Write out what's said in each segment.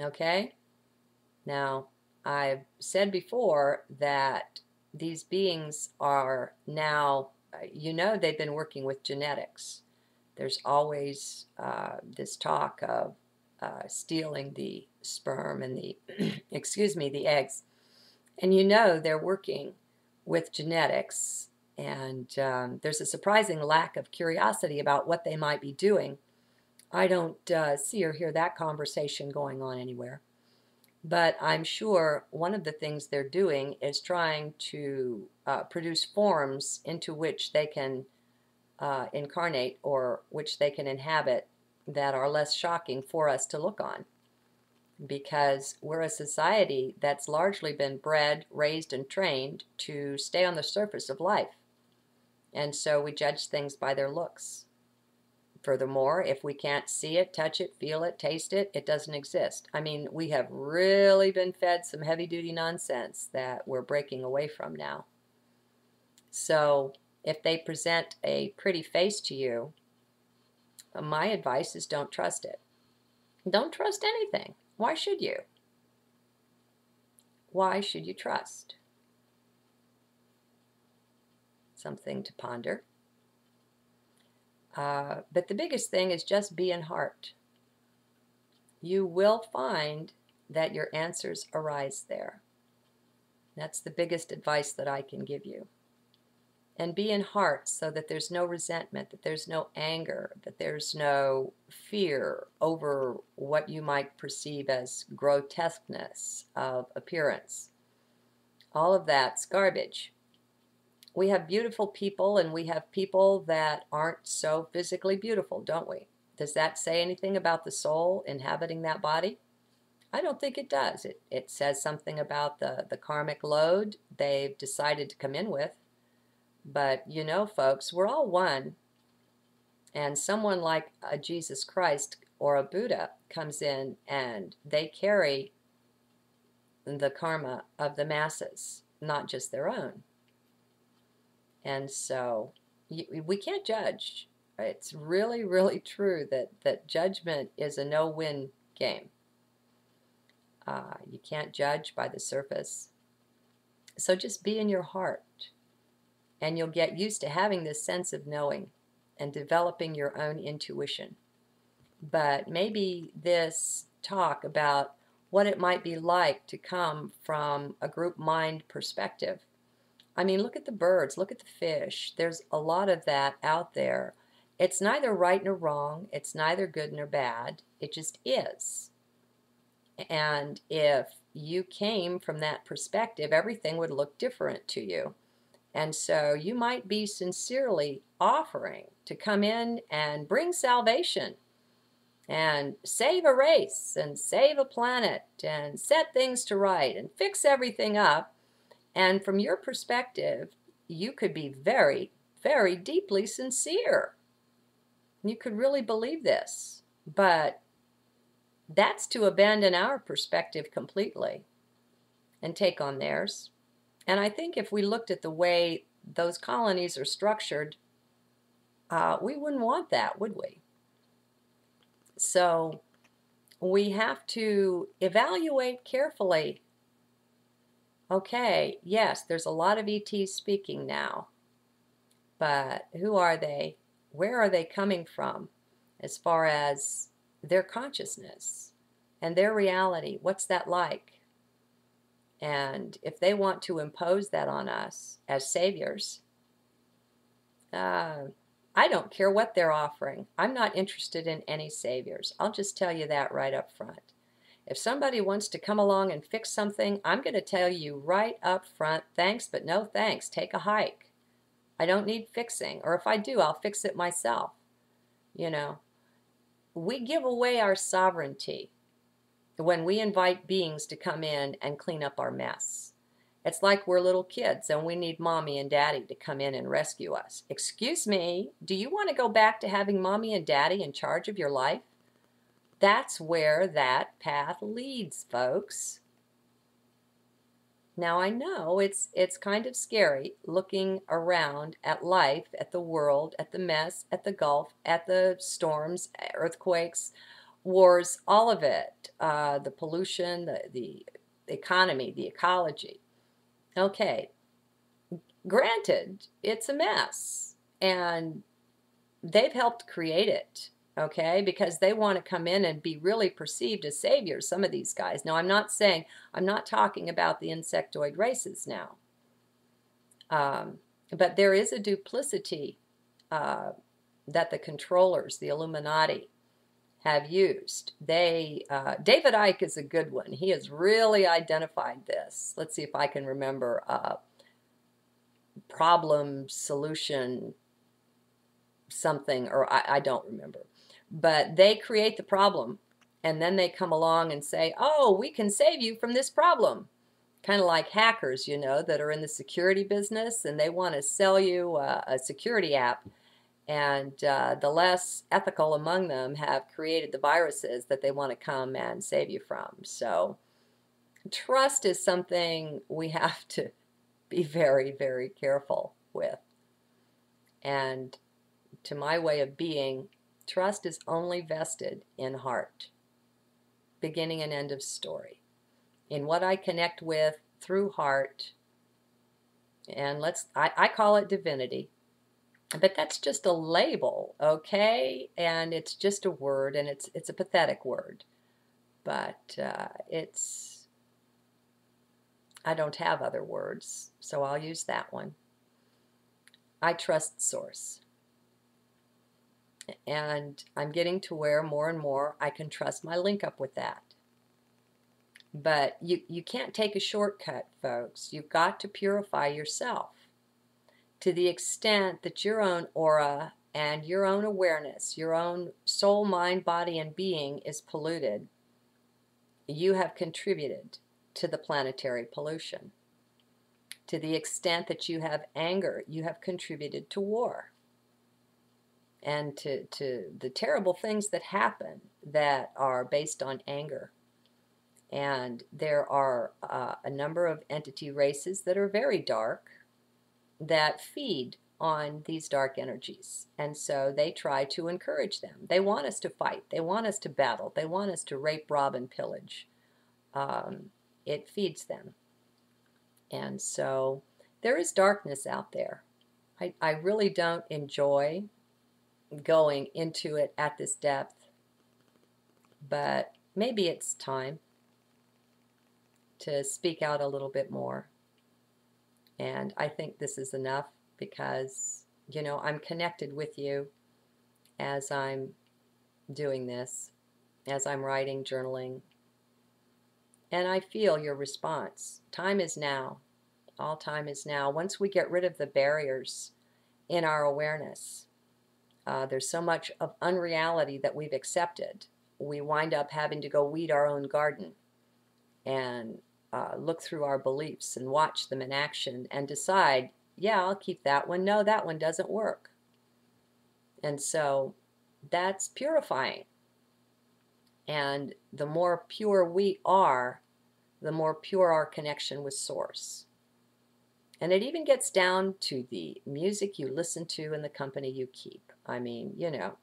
Okay? Now, I've said before that these beings are now, they've been working with genetics. There's always this talk of stealing the sperm and the, excuse me, the eggs. And they're working with genetics, and there's a surprising lack of curiosity about what they might be doing. I don't see or hear that conversation going on anywhere. But I'm sure one of the things they're doing is trying to produce forms into which they can incarnate or which they can inhabit that are less shocking for us to look on. Because we're a society that's largely been bred, raised, and trained to stay on the surface of life. And so we judge things by their looks. Furthermore, if we can't see it, touch it, feel it, taste it, it doesn't exist. I mean, we have really been fed some heavy-duty nonsense that we're breaking away from now. So if they present a pretty face to you, my advice is don't trust it. Don't trust anything. Why should you? Why should you trust? Something to ponder. But the biggest thing is just be in heart. You will find that your answers arise there. That's the biggest advice that I can give you. And be in heart so that there's no resentment, that there's no anger, that there's no fear over what you might perceive as grotesqueness of appearance. All of that's garbage. We have beautiful people, and we have people that aren't so physically beautiful, don't we? Does that say anything about the soul inhabiting that body? I don't think it does. It says something about the karmic load they've decided to come in with. But folks, we're all one. And someone like a Jesus Christ or a Buddha comes in and they carry the karma of the masses, not just their own. And so we can't judge. It's really, really true that judgment is a no-win game. You can't judge by the surface. So just be in your heart. And you'll get used to having this sense of knowing and developing your own intuition. But maybe this talk about what it might be like to come from a group mind perspective. I mean, look at the birds, look at the fish. There's a lot of that out there. It's neither right nor wrong. It's neither good nor bad. It just is. And if you came from that perspective, everything would look different to you. And so you might be sincerely offering to come in and bring salvation and save a race and save a planet and set things to right and fix everything up. And from your perspective, you could be very, very deeply sincere. You could really believe this. But that's to abandon our perspective completely and take on theirs. And I think if we looked at the way those colonies are structured, we wouldn't want that, would we? So we have to evaluate carefully. Okay, yes, there's a lot of ETs speaking now, but who are they? Where are they coming from as far as their consciousness and their reality? What's that like? And if they want to impose that on us as saviors, I don't care what they're offering. I'm not interested in any saviors. I'll just tell you that right up front. If somebody wants to come along and fix something, I'm going to tell you right up front, thanks, but no thanks. Take a hike. I don't need fixing. Or if I do, I'll fix it myself. We give away our sovereignty when we invite beings to come in and clean up our mess. It's like we're little kids and we need mommy and daddy to come in and rescue us. Excuse me, do you want to go back to having mommy and daddy in charge of your life? That's where that path leads, folks. Now I know it's kind of scary looking around at life, at the world, at the mess, at the gulf, at the storms, earthquakes, wars, all of it, the pollution, the economy, the ecology. Okay, granted, it's a mess, and they've helped create it, okay, because they want to come in and be really perceived as saviors, some of these guys. Now, I'm not talking about the insectoid races now, but there is a duplicity that the controllers, the Illuminati, have used. David Icke is a good one. He has really identified this. Let's see if I can remember problem, solution, something, or I don't remember. But they create the problem, and then they come along and say, oh, we can save you from this problem. Kind of like hackers, you know, that are in the security business, and they want to sell you a security app. And the less ethical among them have created the viruses that they want to come and save you from. So trust is something we have to be very, very careful with. And to my way of being, trust is only vested in heart. Beginning and end of story. In what I connect with through heart, and I call it divinity. But that's just a label, okay? And it's just a word, and it's a pathetic word. But I don't have other words, so I'll use that one. I trust Source. And I'm getting to where more and more I can trust my link up with that. But you can't take a shortcut, folks. You've got to purify yourself. To the extent that your own aura and your own awareness, your own soul, mind, body, and being is polluted, you have contributed to the planetary pollution. To the extent that you have anger, you have contributed to war. And to the terrible things that happen that are based on anger. And there are a number of entity races that are very dark, that feed on these dark energies. And so they try to encourage them. They want us to fight. They want us to battle. They want us to rape, rob, and pillage. It feeds them. And so there is darkness out there. I really don't enjoy going into it at this depth, but maybe it's time to speak out a little bit more. And I think this is enough because, you know, I'm connected with you as I'm doing this, as I'm writing, journaling. And I feel your response. Time is now. All time is now. Once we get rid of the barriers in our awareness, there's so much of unreality that we've accepted. We wind up having to go weed our own garden and look through our beliefs and watch them in action and decide, yeah, I'll keep that one. No, that one doesn't work. And so that's purifying. And the more pure we are, the more pure our connection with Source. And it even gets down to the music you listen to and the company you keep. I mean, you know,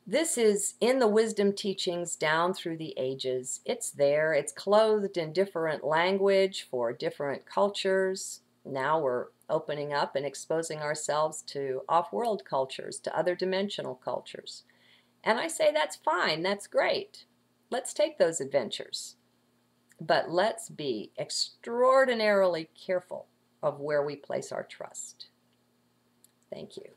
this is in the wisdom teachings down through the ages. It's there. It's clothed in different language for different cultures. Now we're opening up and exposing ourselves to off-world cultures, to other dimensional cultures. And I say that's fine. That's great. Let's take those adventures. But let's be extraordinarily careful of where we place our trust. Thank you.